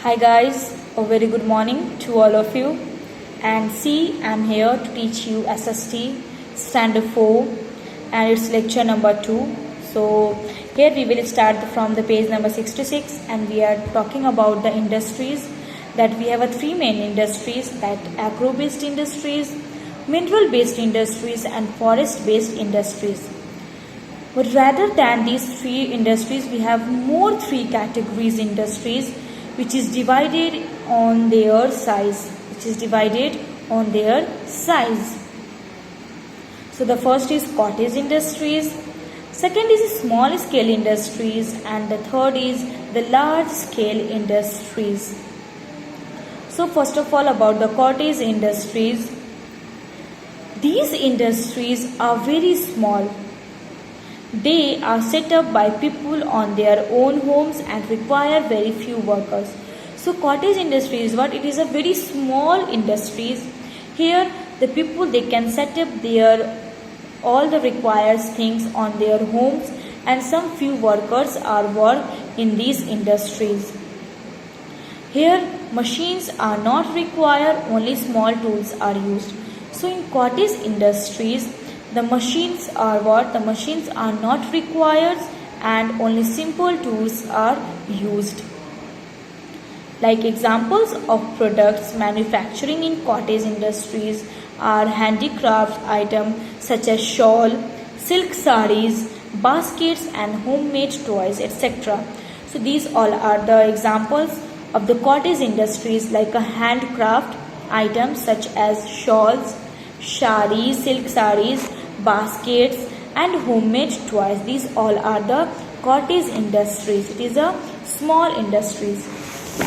Hi guys, a very good morning to all of you. And see, I'm here to teach you SST Standard 4 and it's lecture number 2. So here we will start from the page number 66 and we are talking about the industries that we have three main industries, that agro-based industries, mineral-based industries and forest-based industries. But rather than these three industries, we have more three categories industries which is divided on their size. So the first is cottage industries, second is small scale industries, and the third is the large scale industries. So first of all, about the cottage industries. These industries are very small. They are set up by people on their own homes and require very few workers. So cottage industry is what? It is a very small industries. Here the people, they can set up their all the required things on their homes and some few workers are work in these industries. Here machines are not required, only small tools are used. So in cottage industries, the machines are what? The machines are not required and only simple tools are used. Like examples of products manufacturing in cottage industries are handicraft items such as shawl, silk sarees, baskets and homemade toys, etc. So these all are the examples of the cottage industries, like a handcraft items such as shawls, sarees, silk sarees, baskets and homemade toys. These all are the cottage industries. It is a small industries.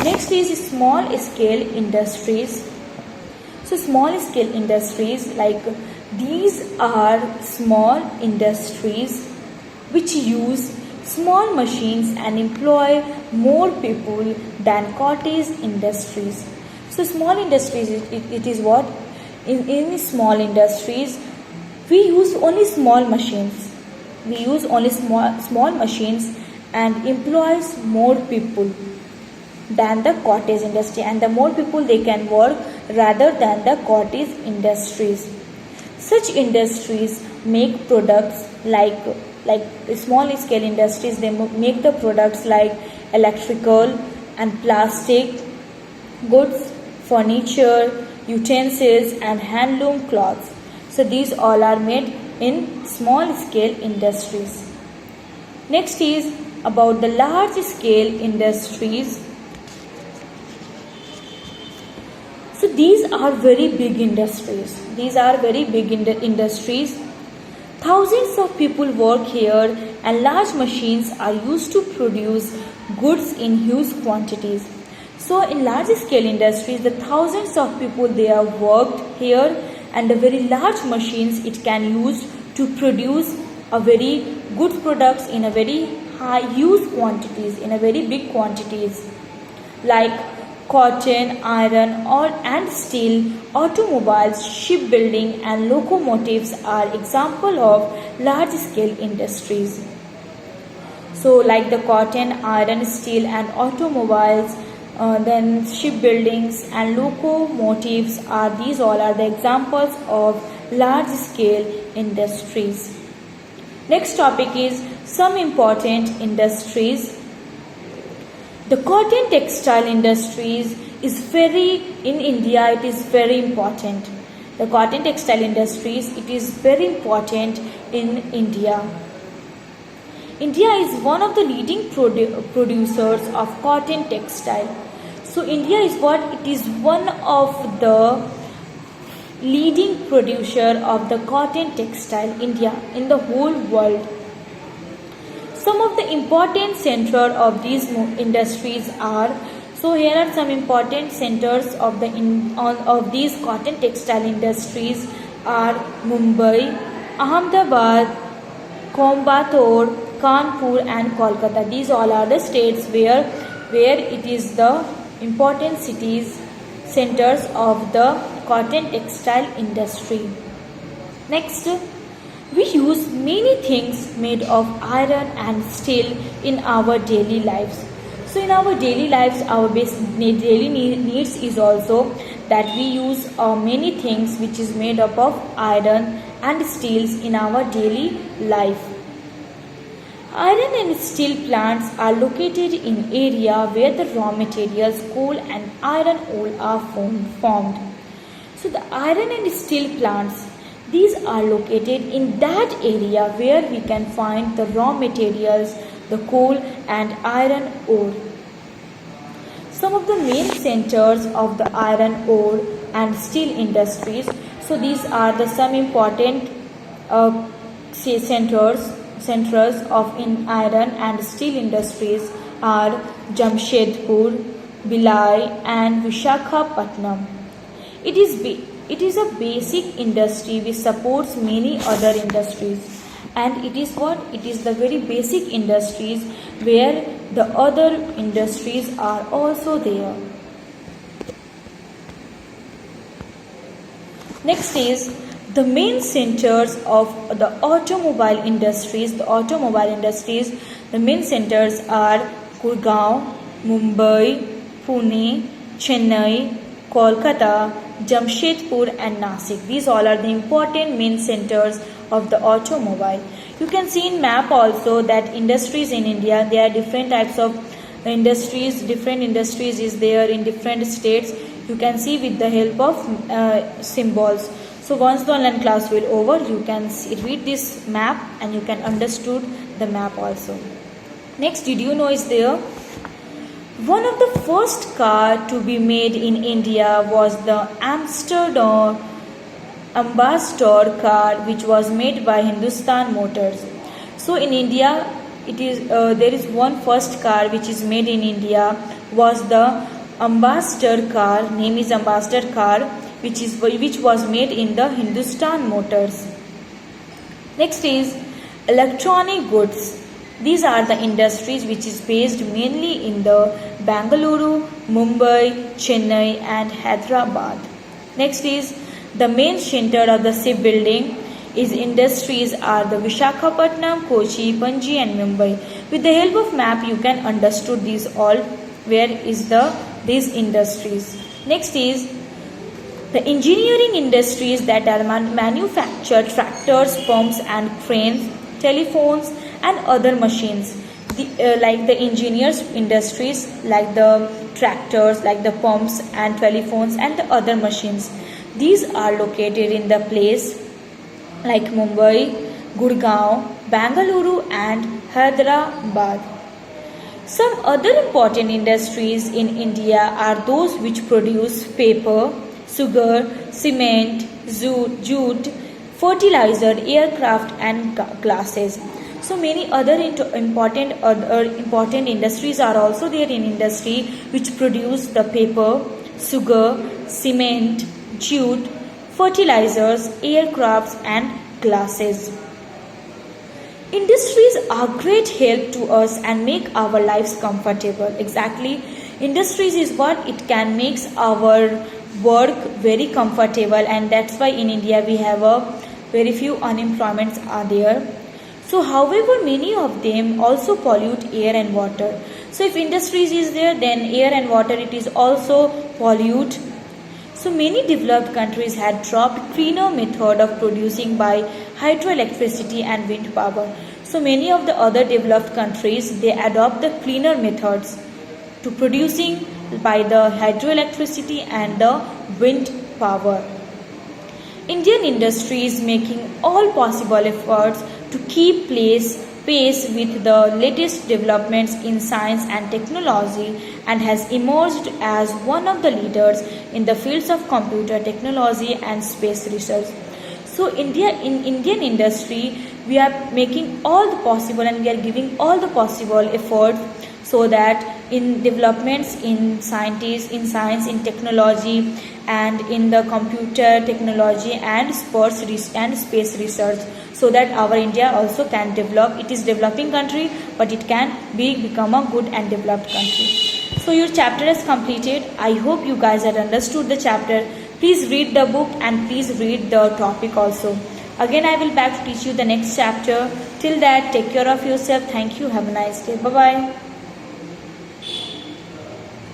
Next is small scale industries. So small scale industries, like these are small industries which use small machines and employ more people than cottage industries. So small industries, it is what? In small industries, we use only small machines. We use only small machines and employs more people than the cottage industry, and the more people they can work rather than the cottage industries. Such industries make products like small scale industries, they make the products like electrical and plastic goods, furniture, utensils and handloom cloths. So these all are made in small scale industries. Next is about the large scale industries. So these are very big industries. Thousands of people work here and large machines are used to produce goods in huge quantities. So in large scale industries, the thousands of people, they have worked here and the very large machines it can use to produce a very good products in a very huge quantities, in a very big quantities, like cotton, iron and steel, automobiles, shipbuilding and locomotives are example of large scale industries. So like the cotton, iron, steel and automobiles, then shipbuildings and locomotives these all are the examples of large scale industries. Next topic is some important industries. The cotton textile industries in India, it is very important. The cotton textile industries, it is very important in India. India is one of the leading producers of cotton textile. So India is what? It is one of the leading producer of the cotton textile in the whole world. Some of the important centers of these industries are, so here are some important centers of these cotton textile industries are Mumbai, Ahmedabad, Coimbatore, Kanpur and Kolkata. These all are the states where it is the important centers of the cotton textile industry. Next, we use many things made of iron and steel in our daily lives. So in our daily lives, our daily needs is also that we use many things which is made up of iron and steels in our daily life. Iron and steel plants are located in area where the raw materials coal and iron ore are formed. So the iron and steel plants, these are located in that area where we can find the raw materials, the coal and iron ore. Some of the main centers of the iron ore and steel industries. So these are the some important centers of in iron and steel industries are Jamshedpur, Bhilai and Visakhapatnam. It is a basic industry which supports many other industries, and it is what? It is the very basic industries where the other industries are also there. Next is the main centers of the automobile industries. The main centers are Gurgaon, Mumbai, Pune, Chennai, Kolkata, Jamshedpur and Nasik. These all are the important main centers of the automobile. You can see in map also that industries in India, there are different types of industries. Different industries is there in different states. You can see with the help of symbols. So once the online class will over, you can read this map and you can understood the map also. Next, did you know is there? One of the first car to be made in India was the Amsterdam Ambassador car, which was made by Hindustan Motors. So in India, it is there is one first car which is made in India was the Ambassador car. Name is Ambassador car, which was made in the Hindustan Motors. Next is electronic goods. These are the industries which is based mainly in the Bangalore, Mumbai, Chennai and Hyderabad. Next is the main center of the shipbuilding is industries are the Visakhapatnam, Kochi, Panji and Mumbai. With the help of map you can understood these all where is these industries. Next is the engineering industries that are manufacture tractors, pumps and cranes, telephones and other machines. Like the engineers industries like the tractors, like the pumps and telephones and the other machines. These are located in the place like Mumbai, Gurgaon, Bangalore and Hyderabad. Some other important industries in India are those which produce paper, sugar, cement, jute, fertilizer, aircraft and glasses. So many other important industries are also there in industry which produce the paper, sugar, cement, jute, fertilizers, aircrafts and glasses. Industries are great help to us and make our lives comfortable. Exactly. Industries is what it can make our work very comfortable, and that's why in India we have a very few unemployments are there. So however many of them also pollute air and water. So if industries is there, then air and water it is also pollute. So many developed countries had dropped cleaner method of producing by hydroelectricity and wind power. So many of the other developed countries, they adopt the cleaner methods to producing by the hydroelectricity and the wind power. Indian industry is making all possible efforts to keep pace with the latest developments in science and technology and has emerged as one of the leaders in the fields of computer technology and space research. So in Indian industry, we are making all the possible and we are giving all the possible effort so that in developments in science, in technology and in the computer technology and space research, so that our India also can develop. It is developing country, but it can become a good and developed country. So your chapter is completed. I hope you guys have understood the chapter. Please read the book and please read the topic also. Again, I will back to teach you the next chapter. Till that, take care of yourself. Thank you. Have a nice day. Bye-bye.